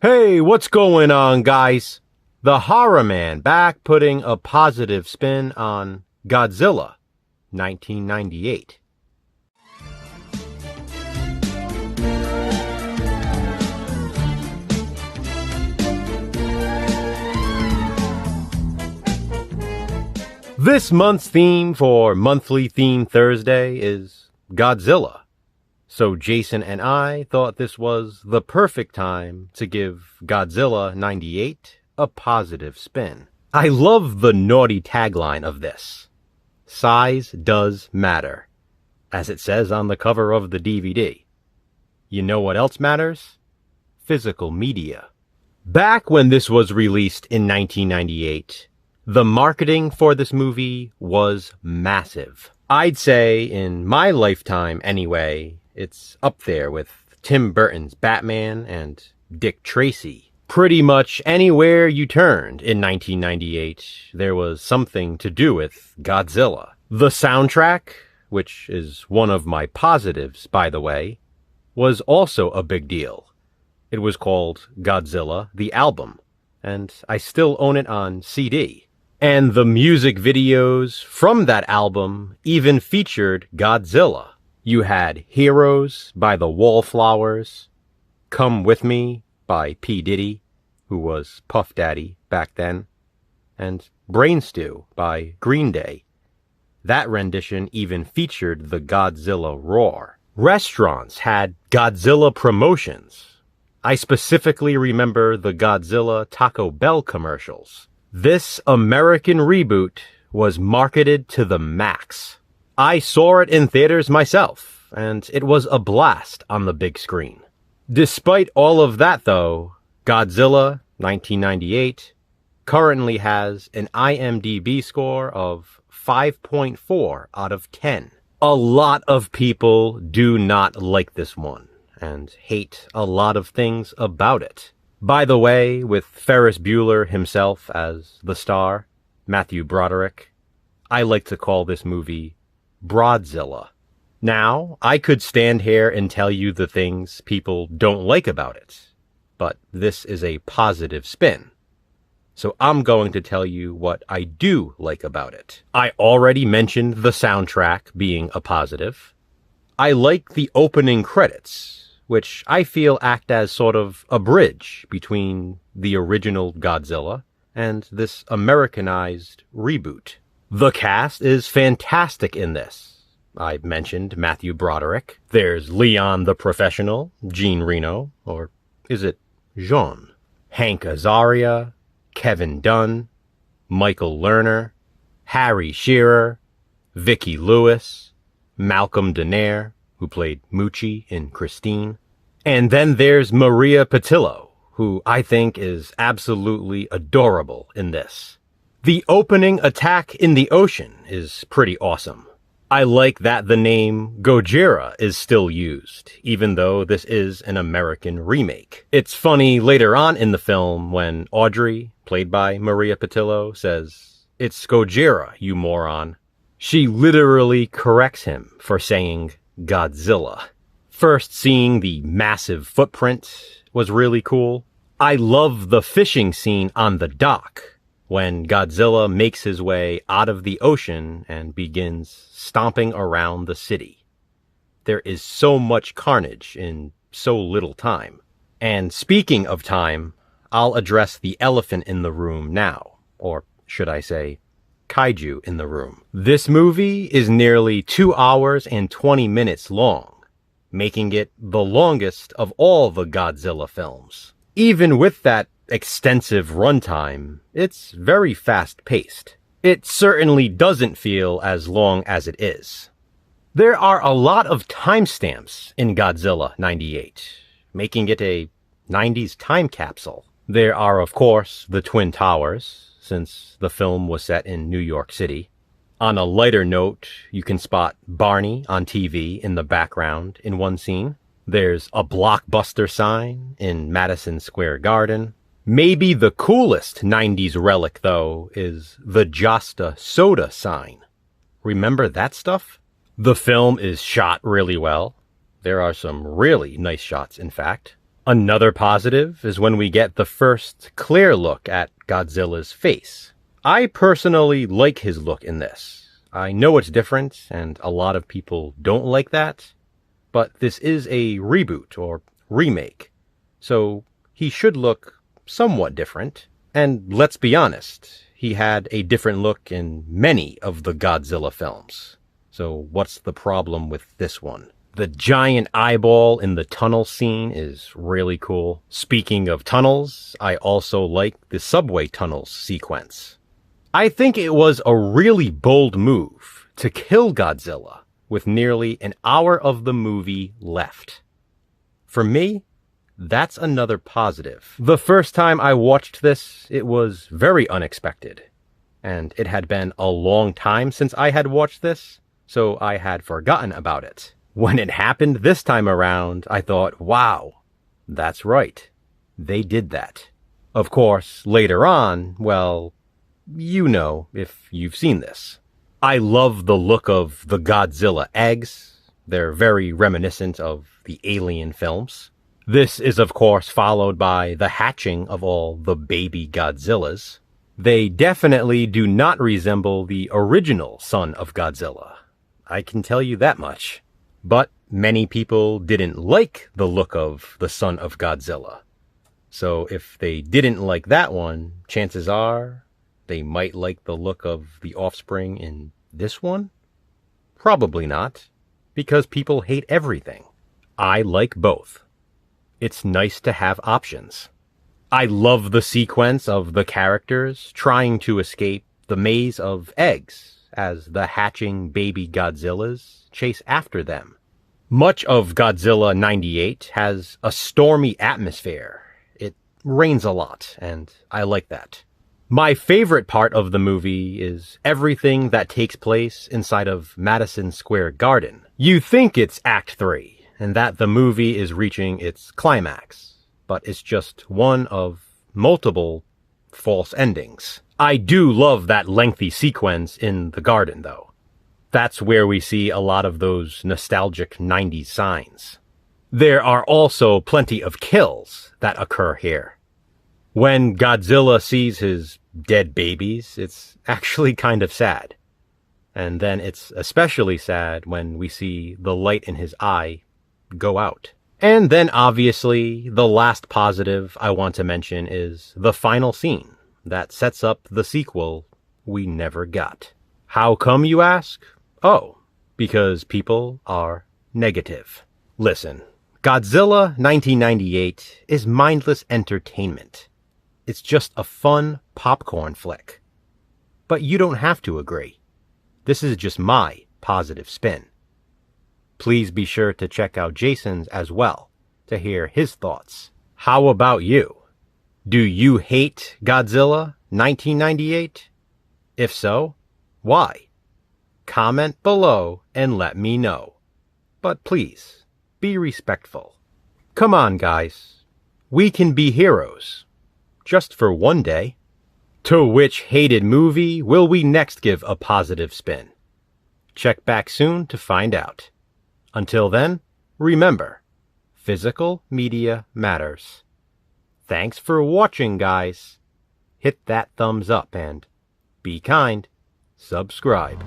Hey, what's going on, guys? The Horror Man back putting a positive spin on Godzilla 1998. This month's theme for Monthly Theme Thursday is Godzilla. So Jason and I thought this was the perfect time to give Godzilla 98 a positive spin. I love the naughty tagline of this. Size does matter, as it says on the cover of the DVD. You know what else matters? Physical media. Back when this was released in 1998, the marketing for this movie was massive. I'd say in my lifetime anyway, it's up there with Tim Burton's Batman and Dick Tracy. Pretty much anywhere you turned in 1998, there was something to do with Godzilla. The soundtrack, which is one of my positives, by the way, was also a big deal. It was called Godzilla, the album, and I still own it on CD. And the music videos from that album even featured Godzilla. You had Heroes by the Wallflowers, Come With Me by P. Diddy, who was Puff Daddy back then, and Brain Stew by Green Day. That rendition even featured the Godzilla roar. Restaurants had Godzilla promotions. I specifically remember the Godzilla Taco Bell commercials. This American reboot was marketed to the max. I saw it in theaters myself, and it was a blast on the big screen. Despite all of that, though, Godzilla 1998 currently has an IMDb score of 5.4 out of 10. A lot of people do not like this one, and hate a lot of things about it. By the way, with Ferris Bueller himself as the star, Matthew Broderick, I like to call this movie Broadzilla. Now, I could stand here and tell you the things people don't like about it, but this is a positive spin. So I'm going to tell you what I do like about it. I already mentioned the soundtrack being a positive. I like the opening credits, which I feel act as sort of a bridge between the original Godzilla and this Americanized reboot. The cast is fantastic in this. I mentioned Matthew Broderick. There's Leon the Professional, Jean Reno, or is it Jean? Hank Azaria, Kevin Dunn, Michael Lerner, Harry Shearer, Vicki Lewis, Malcolm Danare, who played Moochie in Christine. And then there's Maria Patillo, who I think is absolutely adorable in this. The opening attack in the ocean is pretty awesome. I like that the name Gojira is still used, even though this is an American remake. It's funny later on in the film when Audrey, played by Maria Patillo, says, "It's Gojira, you moron." She literally corrects him for saying Godzilla. First seeing the massive footprint was really cool. I love the fishing scene on the dock when Godzilla makes his way out of the ocean and begins stomping around the city. There is so much carnage in so little time. And speaking of time, I'll address the elephant in the room now, or should I say, kaiju in the room. This movie is nearly 2 hours and 20 minutes long, making it the longest of all the Godzilla films. Even with that extensive runtime, it's very fast-paced. It certainly doesn't feel as long as it is. There are a lot of timestamps in Godzilla 98, making it a 90s time capsule. There are, of course, the Twin Towers, since the film was set in New York City. On a lighter note, you can spot Barney on TV in the background in one scene. There's a Blockbuster sign in Madison Square Garden. Maybe the coolest 90s relic, though, is the Josta Soda sign. Remember that stuff? The film is shot really well. There are some really nice shots, in fact. Another positive is when we get the first clear look at Godzilla's face. I personally like his look in this. I know it's different, and a lot of people don't like that, but this is a reboot or remake, so he should look somewhat different. And let's be honest, he had a different look in many of the Godzilla films. So what's the problem with this one? The giant eyeball in the tunnel scene is really cool. Speaking of tunnels, I also like the subway tunnels sequence. I think it was a really bold move to kill Godzilla with nearly an hour of the movie left. For me, that's another positive. The first time I watched this, it was very unexpected. And it had been a long time since I had watched this, so I had forgotten about it. When it happened this time around, I thought, wow, that's right. They did that. Of course, later on, well, you know if you've seen this. I love the look of the Godzilla eggs. They're very reminiscent of the Alien films. This is, of course, followed by the hatching of all the baby Godzillas. They definitely do not resemble the original son of Godzilla. I can tell you that much. But many people didn't like the look of the son of Godzilla. So if they didn't like that one, chances are they might like the look of the offspring in this one? Probably not, because people hate everything. I like both. It's nice to have options. I love the sequence of the characters trying to escape the maze of eggs as the hatching baby Godzillas chase after them. Much of Godzilla 98 has a stormy atmosphere. It rains a lot, and I like that. My favorite part of the movie is everything that takes place inside of Madison Square Garden. You think it's Act 3, and that the movie is reaching its climax, but it's just one of multiple false endings. I do love that lengthy sequence in the garden, though. That's where we see a lot of those nostalgic 90s signs. There are also plenty of kills that occur here. When Godzilla sees his dead babies, it's actually kind of sad. And then it's especially sad when we see the light in his eye go out. And then obviously, the last positive I want to mention is the final scene that sets up the sequel we never got. How come, you ask? Oh, because people are negative. Listen, Godzilla 1998 is mindless entertainment. It's just a fun popcorn flick. But you don't have to agree. This is just my positive spin. Please be sure to check out Jason's as well to hear his thoughts. How about you? Do you hate Godzilla 1998? If so, why? Comment below and let me know. But please, be respectful. Come on, guys. We can be heroes. Just for one day. To which hated movie will we next give a positive spin? Check back soon to find out. Until then, remember, physical media matters. Thanks for watching, guys. Hit that thumbs up and be kind. Subscribe.